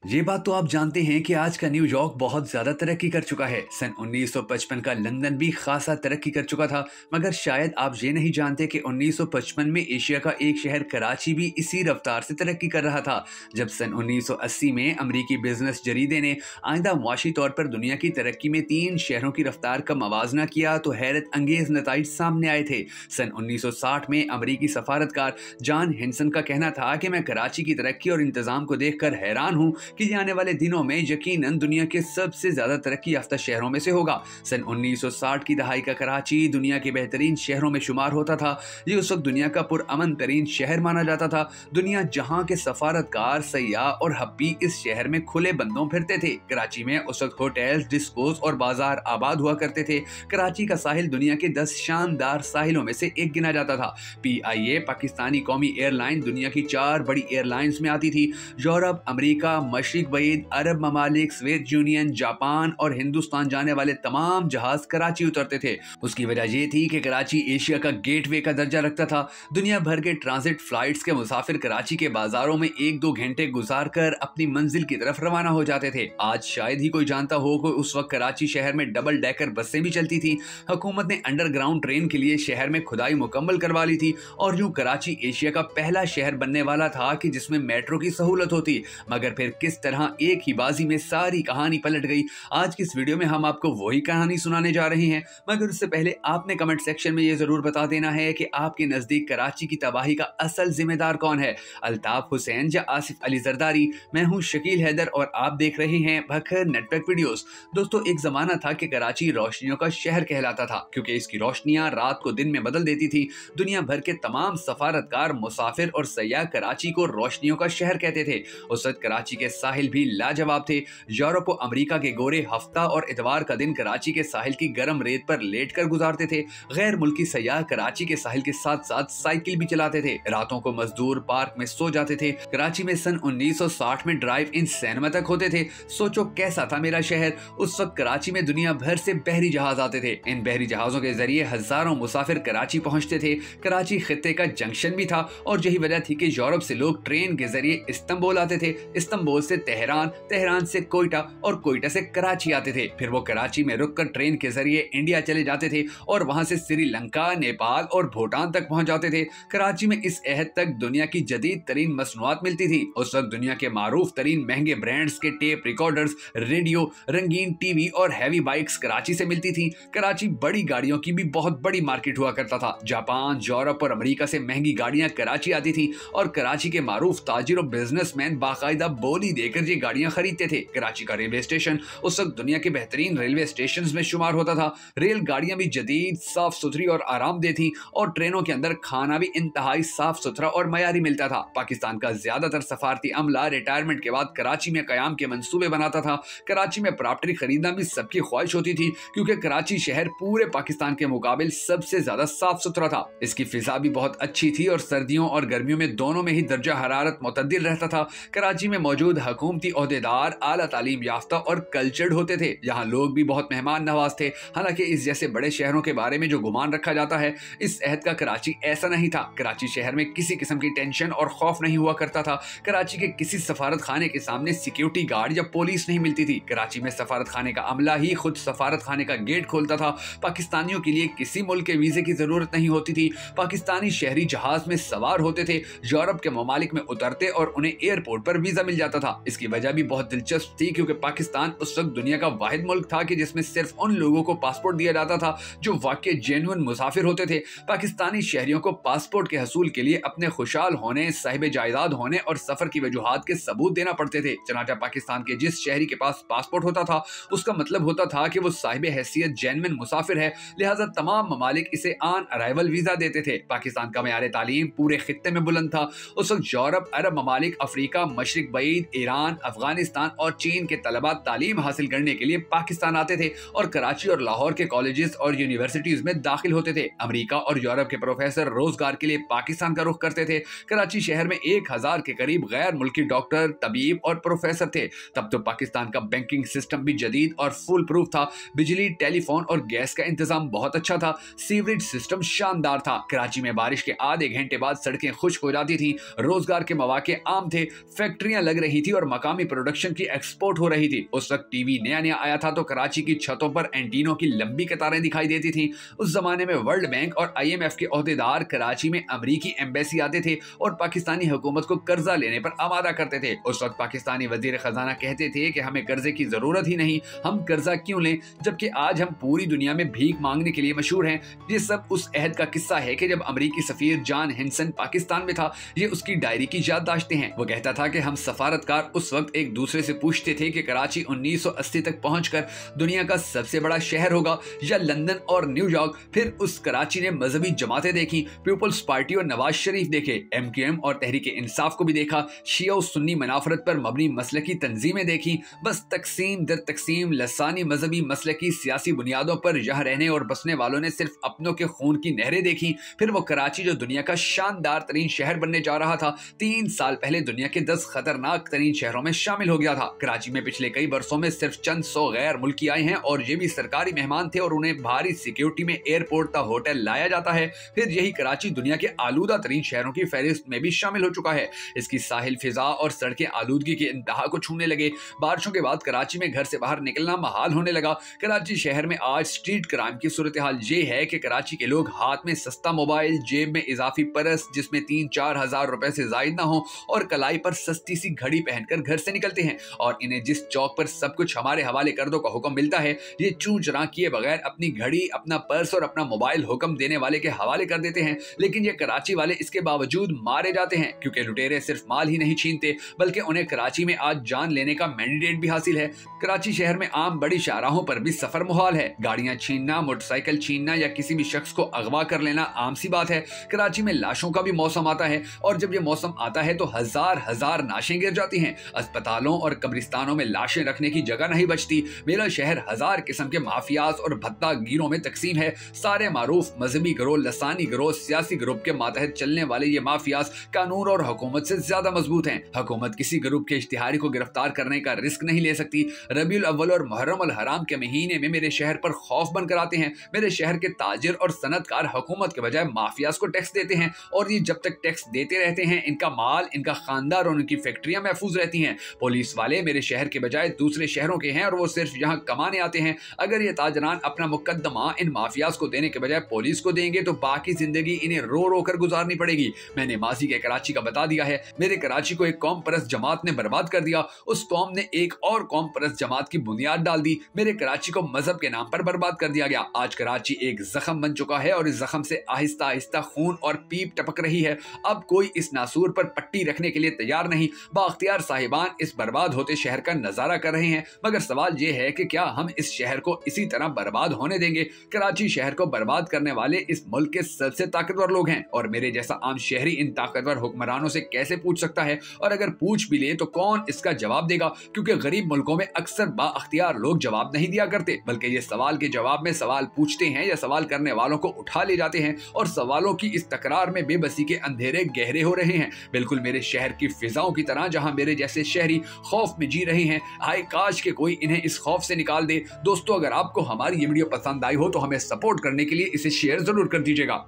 ये बात तो आप जानते हैं कि आज का न्यूयॉर्क बहुत ज्यादा तरक्की कर चुका है। सन 1955 का लंदन भी खासा तरक्की कर चुका था, मगर शायद आप ये नहीं जानते कि 1955 में एशिया का एक शहर कराची भी इसी रफ्तार से तरक्की कर रहा था। जब सन 1980 में अमरीकी बिजनेस जरीदे ने आइंदा मुआशी तौर पर दुनिया की तरक्की में 3 शहरों की रफ्तार का मवाजना किया तो हैरत अंगेज नताइज सामने आए थे। सन 1960 में अमरीकी सफारतकार जॉन हिंसन का कहना था कि मैं कराची की तरक्की और इंतजाम को देखकर हैरान हूँ कि ये आने वाले दिनों में यकीनन दुनिया के सबसे ज्यादा तरक्की याफ्ता शहरों में से होगा। सन 1960 की दहाई का कराची दुनिया के बेहतरीन शहरों में शुमार होता था। ये उस वक्त दुनिया का पुरअमन तरीन शहर माना जाता था। दुनिया जहां के सफारतकार, सयाह और हप्पी इस शहर में खुले बंदों फिरते थे। कराची में उस वक्त होटल्स, डिस्कोस और बाजार आबाद हुआ करते थे। कराची का साहिल दुनिया के 10 शानदार साहिलों में से एक गिना जाता था। PIA पाकिस्तानी कौमी एयरलाइन दुनिया की 4 बड़ी एयरलाइंस में आती थी। यूरोप, अमेरिका, मशरिक बईद, अरब ममालिक, सोवियत यूनियन, जापान और हिंदुस्तान जाने वाले तमाम जहाज कराची उतरते थे। उसकी वजह यह थी कि कराची एशिया का गेटवे का दर्जा रखता था। दुनिया भर के ट्रांजिट फ्लाइट्स के मुसाफिर कराची के बाजारों में 1-2 घंटे गुजारकर अपनी मंजिल की तरफ रवाना हो जाते थे। आज शायद ही कोई जानता हो कि उस वक्त कराची शहर में डबल डेकर बसें भी चलती थी। हुकूमत ने अंडरग्राउंड ट्रेन के लिए शहर में खुदाई मुकम्मल करवा ली थी और यूं कराची एशिया का पहला शहर बनने वाला था कि जिसमें मेट्रो की सहूलत होती। मगर फिर किस तरह एक ही बाजी में सारी कहानी पलट गई। आज की इस वीडियो में हम आपको वही कहानी सुनाने जा रहे हैं, मगर उससे पहले आपने कमेंट सेक्शन में ये जरूर बता देना है कि आपके नजदीक कराची की तबाही का असल जिम्मेदार कौन है, अल्ताफ हुसैन या आसिफ अली जरदारी। मैं हूं शकील हैदर और आप देख रहे हैं भखर नेटवर्क वीडियोस। दोस्तों, एक जमाना था कि कराची रोशनियों का शहर कहलाता था, क्योंकि इसकी रोशनियां रात को दिन में बदल देती थी। दुनिया भर के तमाम सफारतकार, मुसाफिर और सयाह कराची को रोशनियों का शहर कहते थे। उस वक्त कराची के साहिल भी लाजवाब थे। यूरोप और अमेरिका के गोरे हफ्ता और इतवार का दिन कराची के साहिल की गर्म रेत पर लेटकर गुजारते थे। गैर मुल्की सयाह कराची के साहिल के साथ साथ साइकिल भी चलाते थे। रातों को मजदूर पार्क में सो जाते थे। कराची में सन 1960 में ड्राइव इन सिनेमा तक होते थे। सोचो कैसा था मेरा शहर। उस वक्त कराची में दुनिया भर से बहरी जहाज आते थे। इन बहरी जहाजों के जरिए हजारों मुसाफिर कराची पहुंचते थे। कराची खित्ते का जंक्शन भी था और यही वजह थी कि यूरोप से लोग ट्रेन के जरिए इस्तांबुल आते थे, इस्तांबुल से तेहरान, तेहरान से कोयटा और कोयटा से कराची आते थे। फिर वो कराची में रुककर ट्रेन के जरिए इंडिया चले जाते थे और वहां से श्रीलंका, नेपाल और भूटान तक पहुंच जाते थे। कराची में इस अहद तक दुनिया की जदीद तरीन मसनूआत मिलती थी। उस वक्त दुनिया के मारूफ तरीन महंगे ब्रांड्स के टेप रिकॉर्डर्स, रेडियो, रंगीन टीवी और हैवी बाइक्स कराची से मिलती थी। कराची बड़ी गाड़ियों की भी बहुत बड़ी मार्केट हुआ करता था। जापान, यूरोप और अमेरिका से महंगी गाड़ियां कराची आती थी और कराची के मारूफ ताजिर और बिजनेसमैन बाकायदा बोली देकर ये गाड़ियां खरीदते थे। कराची का रेलवे स्टेशन उस वक्त दुनिया के बेहतरीन रेलवे स्टेशंस में शुमार होता था। रेल गाड़ियां भी जदीद, साफ सुथरी और आरामदेह थी और ट्रेनों के अंदर खाना भी इंतहाई साफ सुथरा और मयारी मिलता था। पाकिस्तान का ज्यादातर सफारती अमला रिटायरमेंट के बाद कराची में कयाम के मंसूबे बनाता था। कराची में प्रॉपर्टी खरीदना भी सबकी ख्वाहिश होती थी, क्योंकि कराची शहर पूरे पाकिस्तान के मुकाबले सबसे ज्यादा साफ सुथरा था। इसकी फिजा भी बहुत अच्छी थी और सर्दियों और गर्मियों में दोनों में ही दर्जा हरारत मुतद्दिल रहता था। कराची में मौजूद हुकूमती ओहदेदार आला तालीम याफ्ता और कल्चर्ड होते थे। यहाँ लोग भी बहुत मेहमान नवाज थे। हालांकि इस जैसे बड़े शहरों के बारे में जो गुमान रखा जाता है, इस अहद का कराची ऐसा नहीं था। कराची शहर में किसी किस्म की टेंशन और खौफ नहीं हुआ करता था। कराची के किसी सफारत खाने के सामने सिक्योरिटी गार्ड या पुलिस नहीं मिलती थी। कराची में सफारत खाने का अमला ही खुद सफारत खाने का गेट खोलता था। पाकिस्तानियों के लिए किसी मुल्क के वीजे की जरूरत नहीं होती थी। पाकिस्तानी शहरी जहाज में सवार होते थे, यूरोप के ममालिक में उतरते और उन्हें एयरपोर्ट पर वीजा मिल जाता था। इसकी वजह भी बहुत दिलचस्प थी, क्योंकि पाकिस्तान उस वक्त दुनिया का वाहिद मुल्क था कि जिसमें सिर्फ उन लोगों को पासपोर्ट दिया जाता था जो वाकई जेन्युइन मुसाफिर होते थे। पाकिस्तानी शहरियों को पासपोर्ट के हसूल के लिए अपने खुशहाल होने, साहिब जायदाद होने और सफर की वजूहात के सबूत देना पड़ते थे। चनाचा पाकिस्तान के जिस शहरी के पास पासपोर्ट होता था, उसका मतलब होता था कि वो साहिब हैसियत जेन्युइन मुसाफिर है, लिहाजा तमाम ममालिक इसे ऑन अराइवल वीजा देते थे। पाकिस्तान का मयार तालीम पूरे खित्ते में बुलंद था। उस वक्त यूरोप, अरब ममालिक, अफ्रीका, मशरिक बईद, ईरान, अफगानिस्तान और चीन के तलबा तालीम हासिल करने के लिए पाकिस्तान आते थे और कराची और लाहौर के कॉलेजेस और यूनिवर्सिटीज में दाखिल होते थे। अमेरिका और यूरोप के प्रोफेसर रोजगार के लिए पाकिस्तान का रुख करते थे। कराची शहर में 1000 के करीब गैर मुल्की डॉक्टर, तबीब और प्रोफेसर थे। तब तो पाकिस्तान का बैंकिंग सिस्टम भी जदीद और फुल प्रूफ था। बिजली, टेलीफोन और गैस का इंतजाम बहुत अच्छा था। सीवरेज सिस्टम शानदार था। कराची में बारिश के आधे घंटे बाद सड़कें खुश्क हो जाती थी। रोजगार के मौके आम थे। फैक्ट्रियां लग रही थी थी और मकामी प्रोडक्शन की एक्सपोर्ट हो रही थी। उस वक्त टीवी नया नया आया था तो कराची की छतों पर एंटीनों की लंबी कतारें दिखाई देती थी। उस जमाने में वर्ल्ड बैंक और IMF के ओहदेदार कराची में अमरीकी एम्बेसी आते थे और पाकिस्तानी हुकूमत को कर्जा लेने पर आमादा करते थे। उस वक्त पाकिस्तानी वजीर खजाना कहते थे कि हमें कर्जे की जरूरत ही नहीं, हम कर्जा क्यों लें, जबकि आज हम पूरी दुनिया में भीख मांगने के लिए मशहूर हैं। ये सब उस अहद का किस्सा है कि जब अमरीकी सफीर जॉन हिंसन पाकिस्तान में था। ये उसकी डायरी की याददाश्तें हैं। वो कहता था कि हम सफारतकार उस वक्त एक दूसरे से पूछते थे कि कराची 1980 तक पहुंचकर दुनिया का सबसे बड़ा शहर होगा या लंदन और न्यूयॉर्क। फिर उस कराची ने मजहबी जमातें देखी, पीपल्स पार्टी और नवाज शरीफ देखे, MQM और तहरीके इंसाफ को भी देखा, शिया और सुन्नी मनाफरत पर मबनी मसलकी तंजीमें देखी। बस तकसीम दर तकसीम लसानी मजहबी मसलकी सियासी बुनियादों पर यहाँ रहने और बसने वालों ने सिर्फ अपनों के खून की नहरें देखी। फिर वो कराची जो दुनिया का शानदार तरीन शहर बनने जा रहा था, 3 साल पहले दुनिया के 10 खतरनाक तरीन शहरों में शामिल हो गया था। कराची में पिछले कई वर्षों में सिर्फ चंद 100 गैर मुल्की आए हैं और ये भी सरकारी मेहमान थे और उन्हें भारी सिक्योरिटी में एयरपोर्ट तक होटल लाया जाता है। फिर यही कराची दुनिया के आलूदा तरीन शहरों की फहरिस्त में भी शामिल हो चुका है। इसकी साहिल फिजा और सड़कें आलूदगी के इंतहा को छूने लगे। बारिशों के बाद कराची में घर से बाहर निकलना महाल होने लगा। कराची शहर में आज स्ट्रीट क्राइम की सूरत हाल ये है कि कराची के लोग हाथ में सस्ता मोबाइल, जेब में इजाफी परस जिसमें 3-4 हजार रुपए से जायद ना हो और कलाई पर सस्ती सी घड़ी पहनकर घर से निकलते हैं और इन्हें जिस चौक पर सब कुछ हमारे हवाले कर दो का हुक्म मिलता है, ये चू चरा किए बगैर अपनी घड़ी, अपना पर्स और अपना मोबाइल हुक्म देने वाले के हवाले कर देते हैं। लेकिन ये कराची वाले इसके बावजूद मारे जाते हैं क्योंकि लुटेरे सिर्फ माल ही नहीं छीनते बल्कि उन्हें कराची में आज जान लेने का मैंडेट भी हासिल है। कराची शहर में आम बड़ी शाहराहों पर भी सफर मुहाल है। गाड़ियां छीनना, मोटरसाइकिल छीनना या किसी भी शख्स को अगवा कर लेना आम सी बात है। कराची में लाशों का भी मौसम आता है और जब ये मौसम आता है तो हजार हजार लाशें गिर जाती हैं। अस्पतालों और कब्रिस्तानों में लाशें रखने की जगह नहीं बचती। मेरा शहर हजार किस्म के माफियाज और भत्ता गिरों में तकसीम है। सारे मारूफ मजहबी गिरोह, लसानी गिरोह, सियासी ग्रुप के मातहत चलने वाले ये माफियाज कानून और हुकूमत से ज्यादा मजबूत हैं। हुकूमत किसी ग्रुप के इश्तिहारी को गिरफ्तार करने का रिस्क नहीं ले सकती। रबीउल अव्वल और मुहर्रम अल हराम के महीने में मेरे शहर पर खौफ बनकर आते हैं। मेरे शहर के ताजिर और सनतकार हुकूमत के बजाय माफियाज को टैक्स देते हैं और ये जब तक टैक्स देते रहते हैं इनका माल, इनका खानदार और उनकी फैक्ट्रियां महफूज रहती हैं। पुलिस वाले मेरे शहर के बजाय दूसरे शहरों के हैं और वो सिर्फ यहाँ कमाने आते हैं। अगर ये ताजरान अपना मुकद्दमा इन माफियाज को देने के बजाय पुलिस को देंगे तो बाकी जिंदगी इन्हें रो रो कर गुजारनी पड़ेगी। मैंने माजी के कराची का बता दिया है। मेरे कराची को एक कौम परस्त जमात ने बर्बाद कर दिया। उस कौम ने एक और कौम परस्त जमात की बुनियाद डाल दी। मेरे कराची को मजहब के नाम पर बर्बाद कर दिया गया। आज कराची एक जख्म बन चुका है और इस जख्म से आहिस्ता आहिस्ता खून और पीप टपक रही है। अब कोई इस नासूर पर पट्टी रखने के लिए तैयार नहीं। बाख्तियार साहिबान इस बर्बाद होते शहर का नजारा कर रहे हैं, मगर सवाल यह है कि क्या हम इस शहर को इसी तरह बर्बाद होने देंगे? कराची शहर को बर्बाद करने वाले इस मुल्क के सबसे ताकतवर लोग हैं और मेरे जैसा आम शहरी इन ताकतवर हुक्मरानों से कैसे पूछ सकता है? और अगर पूछ भी ले तो कौन इसका जवाब देगा? क्योंकि गरीब मुल्कों में अक्सर बाअख्तियार लोग जवाब नहीं दिया करते, बल्कि ये सवाल के जवाब में सवाल पूछते हैं या सवाल करने वालों को उठा ले जाते हैं और सवालों की इस तकरार में बेबसी के अंधेरे गहरे हो रहे हैं, बिल्कुल मेरे शहर की फिजाओं की तरह जहां मेरे जैसे शहरी खौफ में जी रहे हैं। हाय काश के कोई इन्हें इस खौफ से निकाल दे। दोस्तों, अगर आपको हमारी ये वीडियो पसंद आई हो तो हमें सपोर्ट करने के लिए इसे शेयर जरूर कर दीजिएगा।